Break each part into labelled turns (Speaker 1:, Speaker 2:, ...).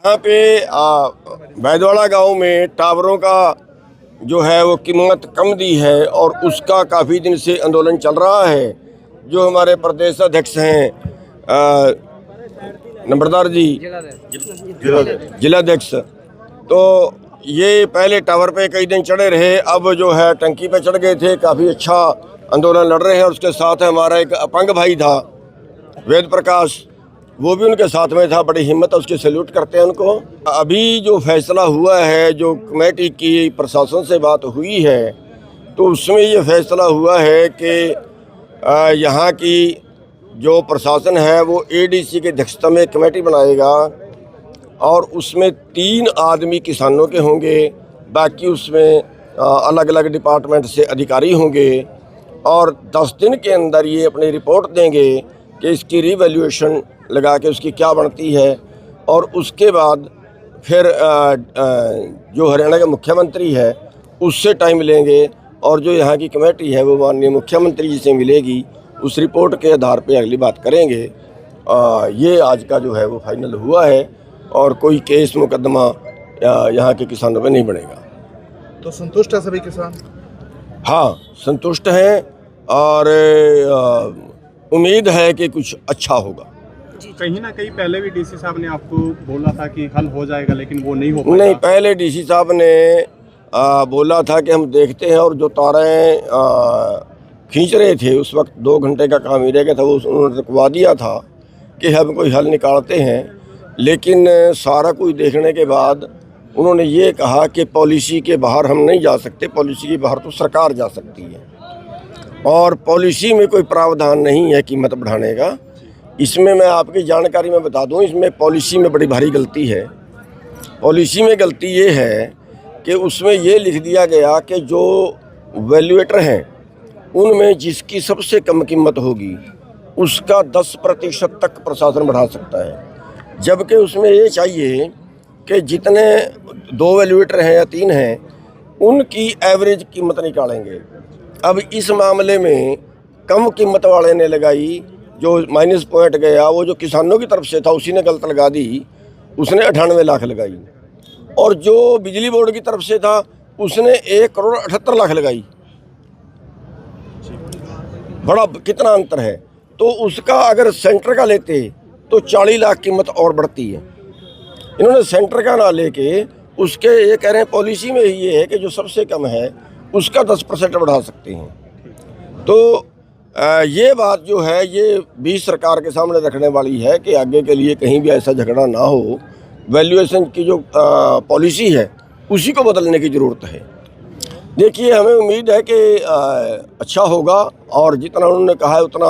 Speaker 1: यहाँ पे बैदवाड़ा गांव में टावरों का जो है वो कीमत कम दी है और उसका काफ़ी दिन से आंदोलन चल रहा है। जो हमारे प्रदेश अध्यक्ष हैं नंबरदार जी, जिलाध्यक्ष, तो ये पहले टावर पे कई दिन चढ़े रहे, अब जो है टंकी पे चढ़ गए थे। काफ़ी अच्छा आंदोलन लड़ रहे हैं और उसके साथ हमारा एक अपंग भाई था वेद प्रकाश, वो भी उनके साथ में था। बड़ी हिम्मत है उसकी, सैल्यूट करते हैं उनको। अभी जो फैसला हुआ है, जो कमेटी की प्रशासन से बात हुई है, तो उसमें ये फैसला हुआ है कि यहाँ की जो प्रशासन है वो एडीसी की अध्यक्षता में कमेटी बनाएगा और उसमें 3 आदमी किसानों के होंगे, बाकी उसमें अलग अलग डिपार्टमेंट से अधिकारी होंगे और 10 दिन के अंदर ये अपनी रिपोर्ट देंगे कि इसकी रिवैल्यूएशन लगा के उसकी क्या बनती है। और उसके बाद फिर जो हरियाणा के मुख्यमंत्री है उससे टाइम लेंगे और जो यहाँ की कमेटी है वो माननीय मुख्यमंत्री जी से मिलेगी, उस रिपोर्ट के आधार पे अगली बात करेंगे। ये आज का जो है वो फाइनल हुआ है और कोई केस मुकदमा यहाँ के किसानों पे नहीं बनेगा।
Speaker 2: तो संतुष्ट है सभी किसान?
Speaker 1: हाँ, संतुष्ट हैं और उम्मीद है कि कुछ अच्छा होगा।
Speaker 3: कहीं ना कहीं पहले भी डीसी साहब ने आपको बोला था कि हल हो जाएगा, लेकिन वो नहीं हो पाया।
Speaker 1: नहीं, पहले डीसी साहब ने बोला था कि हम देखते हैं, और जो तारें खींच रहे थे उस वक्त 2 घंटे का काम ही रह गया था, वो उन्होंने रुकवा दिया था कि हम कोई हल निकालते हैं। लेकिन सारा कुछ देखने के बाद उन्होंने ये कहा कि पॉलिसी के बाहर हम नहीं जा सकते, पॉलिसी के बाहर तो सरकार जा सकती है और पॉलिसी में कोई प्रावधान नहीं है कीमत बढ़ाने का। इसमें मैं आपकी जानकारी में बता दूं, इसमें पॉलिसी में बड़ी भारी गलती है। पॉलिसी में गलती ये है कि उसमें ये लिख दिया गया कि जो वैल्यूएटर हैं उनमें जिसकी सबसे कम कीमत होगी उसका 10% तक प्रशासन बढ़ा सकता है, जबकि उसमें ये चाहिए कि जितने 2 वैल्यूएटर हैं या 3 हैं उनकी एवरेज कीमत निकालेंगे। अब इस मामले में कम कीमत वाले ने लगाई, जो माइनस पॉइंट गया वो जो किसानों की तरफ से था उसी ने गलत लगा दी, उसने 98 लाख लगाई, और जो बिजली बोर्ड की तरफ से था उसने 1,78,00,000 लगाई। बड़ा कितना अंतर है। तो उसका अगर सेंटर का लेते तो 40 लाख कीमत और बढ़ती है। इन्होंने सेंटर का ना लेके उसके ये कह रहे हैं पॉलिसी में ये है कि जो सबसे कम है उसका 10% बढ़ा सकते हैं। तो ये बात जो है ये भी सरकार के सामने रखने वाली है कि आगे के लिए कहीं भी ऐसा झगड़ा ना हो। वैल्यूएशन की जो पॉलिसी है उसी को बदलने की ज़रूरत है। देखिए, हमें उम्मीद है कि अच्छा होगा और जितना उन्होंने कहा है उतना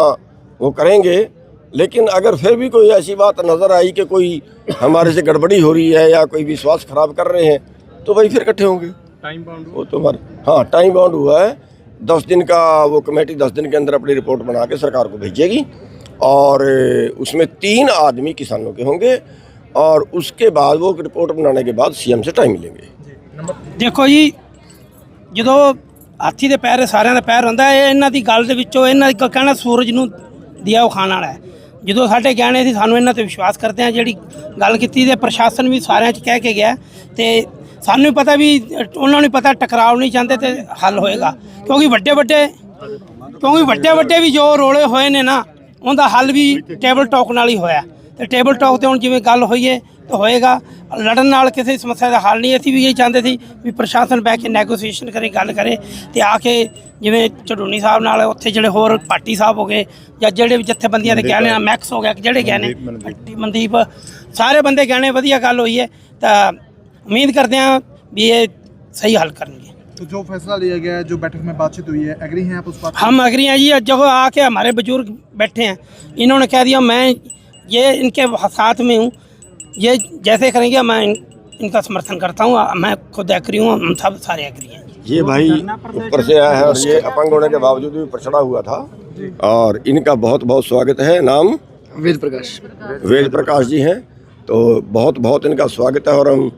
Speaker 1: वो करेंगे। लेकिन अगर फिर भी कोई ऐसी बात नज़र आई कि कोई हमारे से गड़बड़ी हो रही है या कोई विश्वास ख़राब कर रहे हैं तो भाई फिर इकट्ठे होंगे।
Speaker 3: टाइम बाउंड
Speaker 1: वो तो हाँ, टाइम बाउंड हुआ है। 10 दिन का वो कमेटी 10 दिन के अंदर अपनी रिपोर्ट बना के सरकार को भेजेगी और उसमें 3 आदमी किसानों के होंगे और उसके बाद वो रिपोर्ट बनाने के बाद सीएम से टाइम मिलेंगे।
Speaker 4: देखो जी, ਜਦੋਂ ਹਾਥੀ ਦੇ ਪੈਰ ਸਾਰਿਆਂ ਦਾ ਪੈਰ ਹੁੰਦਾ ਹੈ, ਇਹਨਾਂ ਦੀ ਗੱਲ ਦੇ ਵਿੱਚੋਂ ਇਹਨਾਂ ਦਾ ਕਹਿਣਾ ਸੂਰਜ ਨੂੰ ਦਿਆ ਉਹ ਖਾਣ ਵਾਲਾ ਹੈ। ਜਦੋਂ ਸਾਡੇ ਗਹਿਣੇ ਸੀ ਸਾਨੂੰ ਇਹਨਾਂ ਤੇ ਵਿਸ਼ਵਾਸ ਕਰਦੇ ਆ, ਜਿਹੜੀ ਗੱਲ ਕੀਤੀ ਤੇ ਪ੍ਰਸ਼ਾਸਨ ਵੀ ਸਾਰਿਆਂ 'ਚ ਕਹਿ ਕੇ ਗਿਆ ਤੇ ਸਾਨੂੰ ਪਤਾ ਵੀ ਉਹਨਾਂ ਨੂੰ ਪਤਾ ਟਕਰਾਅ ਨਹੀਂ ਚਾਹੁੰਦੇ ਤੇ ਹੱਲ ਹੋਏਗਾ, ਕਿਉਂਕਿ ਵੱਡੇ ਵੀ ਜੋ ਰੋਲੇ ਹੋਏ ਨੇ ਨਾ ਉਹਦਾ ਹੱਲ ਵੀ ਟੇਬਲ ਟਾਕ ਨਾਲ ਹੀ ਹੋਇਆ ਤੇ ਟੇਬਲ ਟਾਕ ਤੇ ਹੁਣ ਜਿਵੇਂ ਗੱਲ ਹੋਈ ਹੈ ਤਾਂ ਹੋਏਗਾ। ਲੜਨ ਨਾਲ ਕਿਸੇ ਸਮੱਸਿਆ ਦਾ ਹੱਲ ਨਹੀਂ। ਅਸੀਂ ਵੀ ਇਹ ਚਾਹੁੰਦੇ ਸੀ ਵੀ ਪ੍ਰਸ਼ਾਸਨ ਬਹਿ ਕੇ ਨੈਗੋਸੀਏਸ਼ਨ ਕਰੇ, ਗੱਲ ਕਰੇ ਤੇ ਆ ਕੇ ਜਿਵੇਂ ਝਡੂਨੀ ਸਾਹਿਬ ਨਾਲ ਉੱਥੇ ਜਿਹੜੇ ਹੋਰ ਪਾਰਟੀ ਸਾਹਿਬ ਹੋ ਗਏ ਜਾਂ ਜਿਹੜੇ ਵੀ ਜਥੇਬੰਦੀਆਂ ਦੇ ਗਹਿਣੇ ਆ, ਮੈਕਸ ਹੋ ਗਿਆ, ਜਿਹੜੇ ਗਹਿਣੇ ਮਨਦੀਪ, ਸਾਰੇ ਬੰਦੇ ਗਹਿਣੇ ਵਧੀਆ ਗੱਲ ਹੋਈ है। तो उम्मीद करते हैं भी ये सही हल करेंगे।
Speaker 2: तो जो फैसला लिया गया है, जो बैठक में बातचीत हुई है, एग्री हैं आप उस बात?
Speaker 4: हम एग्री हैं जी। जब आके हमारे बुजुर्ग बैठे हैं, इन्होंने कह दिया मैं ये इनके साथ में हूँ, ये जैसे करेंगे मैं इनका समर्थन करता हूँ। मैं खुद एग्री हूँ, हम सब सारे एग्री हैं।
Speaker 1: ये भाई ऊपर से आया है और ये अपंग होने के बावजूद भी पछड़ा हुआ था और इनका बहुत बहुत स्वागत है। नाम वेद प्रकाश जी हैं, तो बहुत बहुत इनका स्वागत है और हम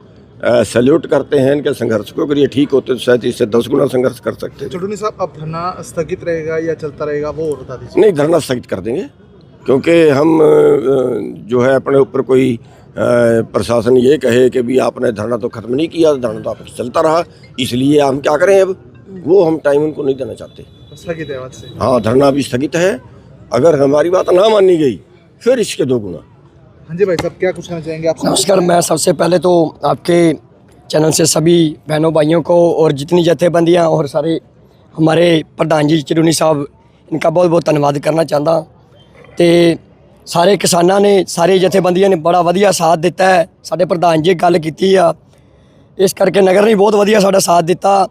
Speaker 1: सैल्यूट करते हैं इनके संघर्ष को। अगर ये ठीक होते तो शायद इससे 10 गुना संघर्ष कर सकते हैं।
Speaker 2: चुटुनी साहब, अब धरना स्थगित रहेगा या चलता रहेगा वो बता दीजिए।
Speaker 1: नहीं, धरना स्थगित कर देंगे क्योंकि हम जो है अपने ऊपर कोई प्रशासन ये कहे कि भी आपने धरना तो ख़त्म नहीं किया, धरना तो आपका चलता रहा, इसलिए हम क्या करें अब, वो हम टाइम उनको नहीं देना चाहते।
Speaker 2: स्थगित है आज से।
Speaker 1: हाँ, धरना भी स्थगित है। अगर हमारी बात ना मानी गई फिर इसके 2 गुना।
Speaker 2: हाँ जी भाई साहब, क्या कुछ कहना चाहेंगे आप?
Speaker 5: नमस्कार। मैं सबसे पहले तो आपके चैनल से सभी बहनों भाइयों को और जितनी जथेबंदियां और सारे हमारे प्रधान जी चिरूनी साहब, इनका बहुत बहुत धन्यवाद करना चाहता। तो ਸਾਰੇ ਕਿਸਾਨਾਂ ਨੇ, ਸਾਰੇ ਜਥੇਬੰਦੀਆਂ ਨੇ ਬੜਾ ਵਧੀਆ ਸਾਥ ਦਿੱਤਾ ਹੈ। ਸਾਡੇ ਪ੍ਰਧਾਨ ਜੀ ਗੱਲ ਕੀਤੀ ਆ, ਇਸ ਕਰਕੇ ਨਗਰ ਨੇ ਬਹੁਤ ਵਧੀਆ ਸਾਡਾ ਸਾਥ ਦਿੱਤਾ।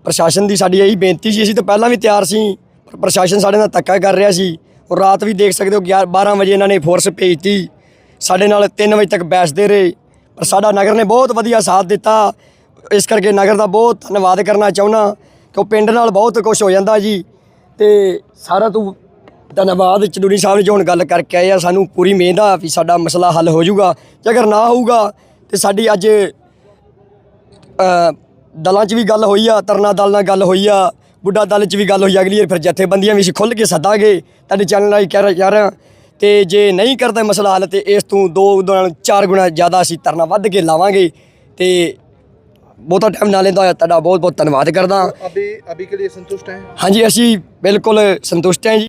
Speaker 5: ਪ੍ਰਸ਼ਾਸਨ ਦੀ ਸਾਡੀ ਇਹੀ ਬੇਨਤੀ ਸੀ, ਅਸੀਂ ਤਾਂ ਪਹਿਲਾਂ ਵੀ ਤਿਆਰ ਸੀ, ਪਰ ਪ੍ਰਸ਼ਾਸਨ ਸਾਡੇ ਨਾਲ ਧੱਕਾ ਕਰ ਰਿਹਾ ਸੀ। ਔਰ ਰਾਤ ਵੀ ਦੇਖ ਸਕਦੇ ਹੋ 12 ਵਜੇ ਇਹਨਾਂ ਨੇ ਫੋਰਸ ਭੇਜਤੀ, ਸਾਡੇ ਨਾਲ 3 ਵਜੇ ਤੱਕ ਬੈਠਦੇ ਰਹੇ, ਪਰ ਸਾਡਾ ਨਗਰ ਨੇ ਬਹੁਤ ਵਧੀਆ ਸਾਥ ਦਿੱਤਾ। ਇਸ ਕਰਕੇ ਨਗਰ ਦਾ ਬਹੁਤ ਧੰਨਵਾਦ ਕਰਨਾ ਚਾਹੁੰਦਾ ਕਿ ਉਹ ਪਿੰਡ ਨਾਲ ਬਹੁਤ ਕੁਝ ਹੋ ਜਾਂਦਾ ਜੀ। ਤੇ ਸਾਰਾ ਤੋਂ ਧੰਨਵਾਦ ਚੜੂਰੀ ਸਾਹਿਬ ਨੇ ਜੋ ਹੁਣ ਗੱਲ ਕਰਕੇ ਆਏ ਆ, ਸਾਨੂੰ ਪੂਰੀ ਉਮੀਦ ਆ ਵੀ ਸਾਡਾ ਮਸਲਾ ਹੱਲ ਹੋ ਜਾਊਗਾ। ਜੇ ਅਗਰ ਨਾ ਹੋਊਗਾ ਤੇ ਸਾਡੀ ਅੱਜ ਦਲਾਂ 'ਚ ਵੀ ਗੱਲ ਹੋਈ ਆ, ਤਰਨਾ ਦਲ ਨਾਲ ਗੱਲ ਹੋਈ ਆ, ਬੁੱਢਾ ਦਲ 'ਚ ਵੀ ਗੱਲ ਹੋਈ। ਅਗਲੀ ਵਾਰ ਫਿਰ ਜਥੇਬੰਦੀਆਂ ਵੀ ਅਸੀਂ ਖੁੱਲ੍ਹ ਕੇ ਸੱਦਾਂਗੇ, ਤੁਹਾਡੇ ਚੈਨਲ ਨਾਲ ਕਹਿ ਰਿਹਾ। ਤੇ ਜੇ ਨਹੀਂ ਕਰਦਾ ਮਸਲਾ ਹੱਲ ਤੇ ਇਸ ਤੋਂ 2-4 ਗੁਣਾ ਜ਼ਿਆਦਾ ਅਸੀਂ ਤਰਨਾ ਵੱਧ ਕੇ ਲਾਵਾਂਗੇ। ਤੇ ਬਹੁਤਾ ਟਾਈਮ ਨਾ ਲੈਂਦਾ ਹੋਇਆ ਤੁਹਾਡਾ ਬਹੁਤ ਬਹੁਤ ਧੰਨਵਾਦ ਕਰਦਾ।
Speaker 2: अभी के लिए संतुष्ट हैं?
Speaker 5: ਹਾਂਜੀ, ਅਸੀਂ ਬਿਲਕੁਲ ਸੰਤੁਸ਼ਟ ਹਾਂ ਜੀ।